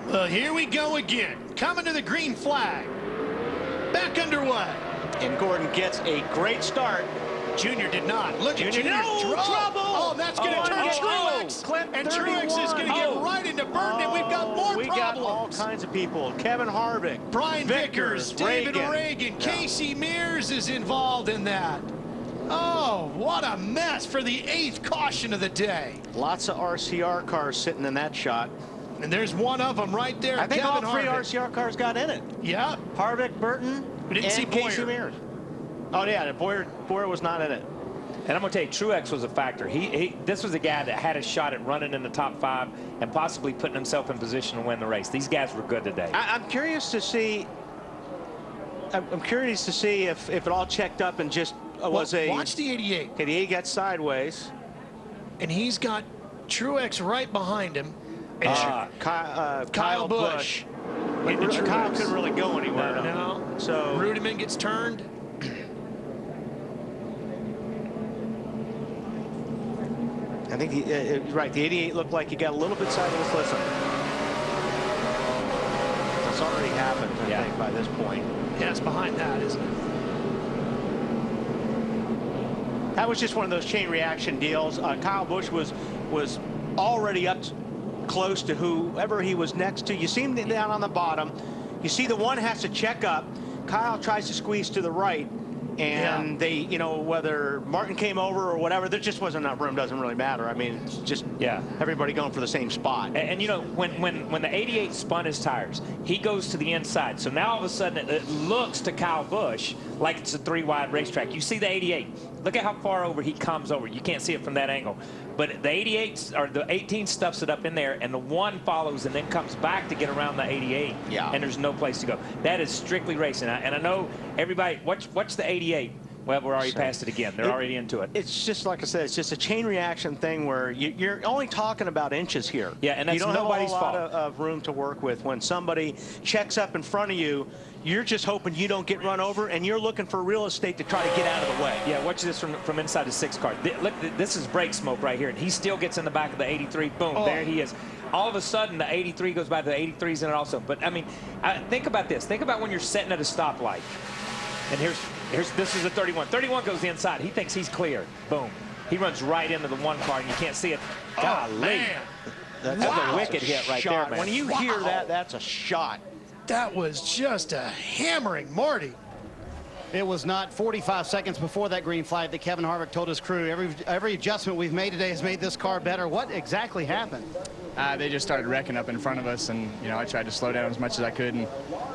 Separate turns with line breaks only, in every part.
Well, here we go again. Coming to the green flag. Back underway.
And Gordon gets a great start.
Junior did not. Look at Junior.
No trouble.
Oh, that's going to turn Truex. And Truex is going to get right into Burton, and we've got more problems.
We got all kinds of people. Kevin Harvick,
Brian Vickers, David Reagan,
Yeah.
Casey Mears is involved in that. Oh, what a mess for the 8th caution of the day.
Lots of RCR cars sitting in that shot.
And there's one of them right there.
I think
Kevin
all 3
Harvick.
RCR cars got in it.
Yeah.
Harvick, Burton,
We didn't
and
see
Casey
Boyer.
Mears. Oh, yeah, Boyer was not in it.
And I'm going to tell you, Truex was a factor. This was a guy that had a shot at running in the top 5 and possibly putting himself in position to win the race. These guys were good today.
I'm curious to see. I'm curious to see if it all checked up and just was a.
Watch the 88.
Okay, the 88 got sideways.
And he's got Truex right behind him. And
Kyle Busch. But Kyle couldn't really go anywhere.
No.
So
Rudiman gets turned.
I think right. The 88 looked like he got a little bit sideways. Listen, that's already happened. I think by this point.
Yeah, it's behind that, isn't it?
That was just one of those chain reaction deals. Kyle Busch was already up close to whoever he was next to. You see him down on the bottom. You see the one has to check up. Kyle tries to squeeze to the right. And they, whether Martin came over or whatever, there just wasn't enough room. Doesn't really matter. I mean, it's just everybody going for the same spot.
And when the 88 spun his tires, he goes to the inside. So now all of a sudden it looks to Kyle Busch like it's a 3-wide racetrack. You see the 88. Look at how far over he comes over. You can't see it from that angle. But the 88 or the 18 stuffs it up in there, and the 1 follows and then comes back to get around the 88.
Yeah.
And there's no place to go. That is strictly racing. And I know everybody, watch the 88. Well, we're already past it again. They're already into it.
It's just like I said. It's just a chain reaction thing where you're only talking about inches here.
Yeah, and that's
you don't
nobody's
have a
fault.
lot of room to work with. When somebody checks up in front of you, you're just hoping you don't get run over, and you're looking for real estate to try to get out of the way.
Yeah, watch this from inside the 6 car. Look, this is brake smoke right here, and he still gets in the back of the 83. Boom, there he is. All of a sudden, the 83 goes by, the 83's in it also. But, I mean, think about this. Think about when you're sitting at a stoplight. And this is a 31. 31 goes inside. He thinks he's clear. Boom. He runs right into the 1 car, and you can't see it. Golly.
Man.
That's a wicked hit right there, man.
When you hear that, that's a shot.
That was just a hammering, Marty.
It was not 45 seconds before that green flag that Kevin Harvick told his crew, every adjustment we've made today has made this car better. What exactly happened?
They just started wrecking up in front of us, and I tried to slow down as much as I could and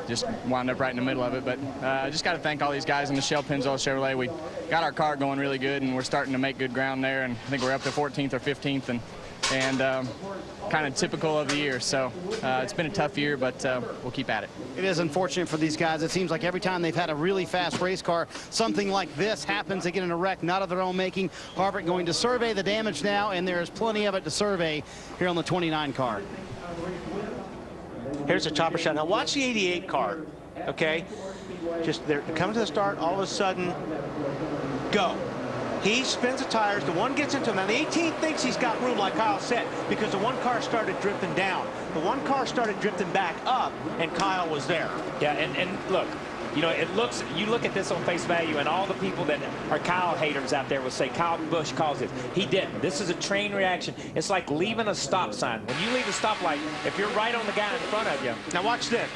just wound up right in the middle of it. But I just got to thank all these guys in the Shell Pennzoil Chevrolet. We got our car going really good, and we're starting to make good ground there. And I think we're up to 14th or 15th, and kind of typical of the year. So it's been a tough year, but we'll keep at it.
It is unfortunate for these guys. It seems like every time they've had a really fast race car, something like this happens. They get in a wreck, not of their own making. Harvick going to survey the damage now, and there's plenty of it to survey here on the 29 car.
Here's a chopper shot. Now watch the 88 car, okay? Just they're coming to the start, all of a sudden, go. He spins the tires, the 1 gets into him. Now the 18 thinks he's got room, like Kyle said, because the 1 car started drifting down. The 1 car started drifting back up, and Kyle was there.
Yeah, and look, you look at this on face value, and all the people that are Kyle haters out there will say Kyle Busch caused it. He didn't. This is a train reaction. It's like leaving a stop sign. When you leave a stoplight, if you're right on the guy in front of you.
Now watch this.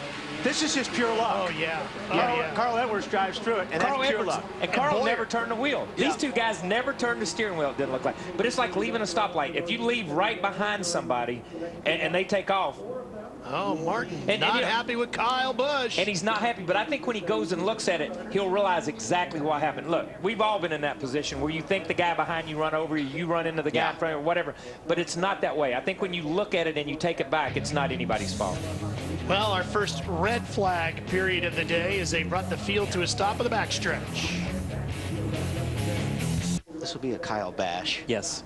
This is just pure luck.
Oh, yeah.
Carl Edwards drives through it, and
Carl
that's pure
Edwards,
luck.
and Carl
Boyer.
never turned the wheel. These 2 guys never turned the steering wheel, it didn't look like. But it's like leaving a stoplight. If you leave right behind somebody and they take off.
Oh, Martin,
And
not happy with Kyle Busch.
And he's not happy, but I think when he goes and looks at it, he'll realize exactly what happened. Look, we've all been in that position where you think the guy behind you run over you, you run into the guy in front of you, or whatever. But it's not that way. I think when you look at it and you take it back, it's not anybody's fault.
Well, our first red flag period of the day as they brought the field to a stop of the backstretch.
This will be a Kyle bash.
Yes.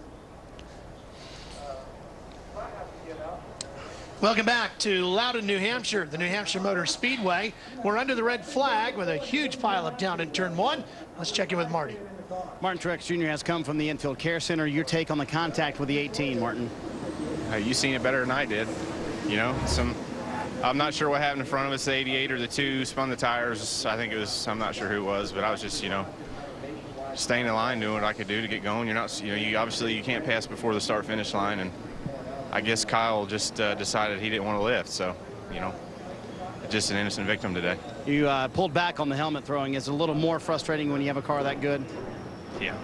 Welcome back to Loudon, New Hampshire, the New Hampshire Motor Speedway. We're under the red flag with a huge pileup down in turn 1. Let's check in with Marty.
Martin Truex Jr. has come from the Infield Care Center. Your take on the contact with the 18, Martin?
You seen it better than I did. Some I'm not sure what happened in front of us. The 88 or the 2 spun the tires. I think it was, I'm not sure who it was, but I was just, you know, staying in line, doing what I could do to get going. You're not, you know, you obviously you can't pass before the start-finish line, and I guess Kyle just decided he didn't want to lift. So, you know, just an innocent victim today.
You pulled back on the helmet throwing. Is it a little more frustrating when you have a car that good?
Yeah,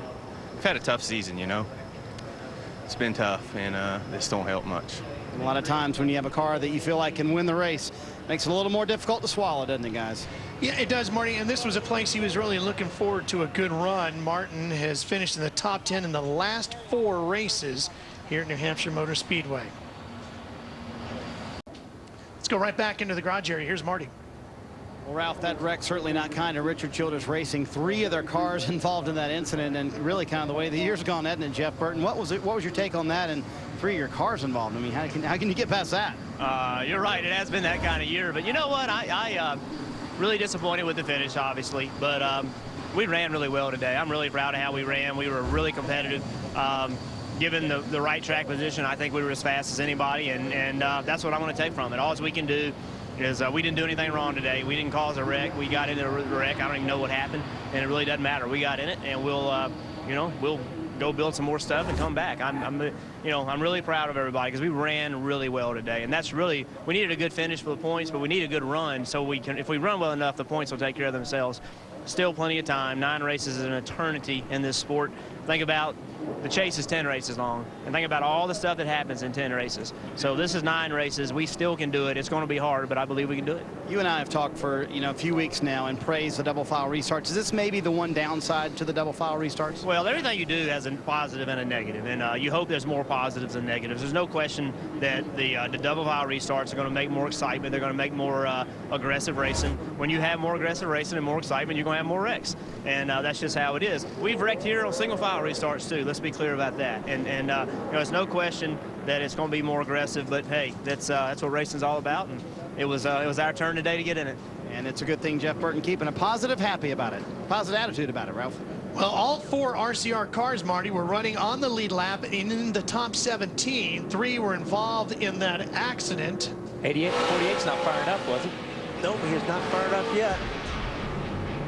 we've had a tough season, you know. It's been tough, and this don't help much.
A lot of times when you have a car that you feel like can win the race, makes it a little more difficult to swallow, doesn't it, guys?
Yeah, it does, Marty, and this was a place he was really looking forward to a good run. Martin has finished in the top 10 in the last 4 races here at New Hampshire Motor Speedway. Let's go right back into the garage area. Here's Marty.
Well, Ralph, that wreck certainly not kind to Richard Childress Racing. 3 of their cars involved in that incident, and really kind of the way the year's gone, hasn't it, Jeff Burton? What was your take on that, and 3 of your cars involved? I mean, how can you get past that?
You're right. It has been that kind of year. But you know what? I really disappointed with the finish, obviously. But we ran really well today. I'm really proud of how we ran. We were really competitive. Given the right track position, I think we were as fast as anybody, and that's what I want to take from it. All we can do is we didn't do anything wrong today. We didn't cause a wreck. We got into a wreck. I don't even know what happened, and it really doesn't matter. We got in it, and we'll, you know, we'll go build some more stuff and come back. I'm really proud of everybody because we ran really well today, and that's really, we needed a good finish for the points, but we need a good run so we can, if we run well enough, the points will take care of themselves. Still plenty of time. 9 races is an eternity in this sport. Think about the chase is 10 races long, and think about all the stuff that happens in 10 races. So this is 9 races. We still can do it. It's going to be hard, but I believe we can do it.
You and I have talked for a few weeks now and praised the double file restarts. Is this maybe the one downside to the double file restarts?
Well, everything you do has a positive and a negative, and you hope there's more positives than negatives. There's no question that the double file restarts are going to make more excitement. They're going to make more aggressive racing. When you have more aggressive racing and more excitement, you're going to have more wrecks, and that's just how it is. We've wrecked here on single file restarts too. Let's be clear about that. And there's no question that it's going to be more aggressive. But hey, that's what racing's all about. And it was our turn today to get in it.
And it's a good thing Jeff Burton keeping a positive attitude about it, Ralph.
Well, all 4 RCR cars, Marty, were running on the lead lap and in the top 17. 3 were involved in that accident.
48's not fired up, was it?
Nope, he's not fired up yet.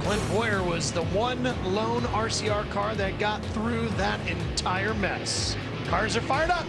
Clint Boyer was the one lone RCR car that got through that entire mess. Cars are fired up.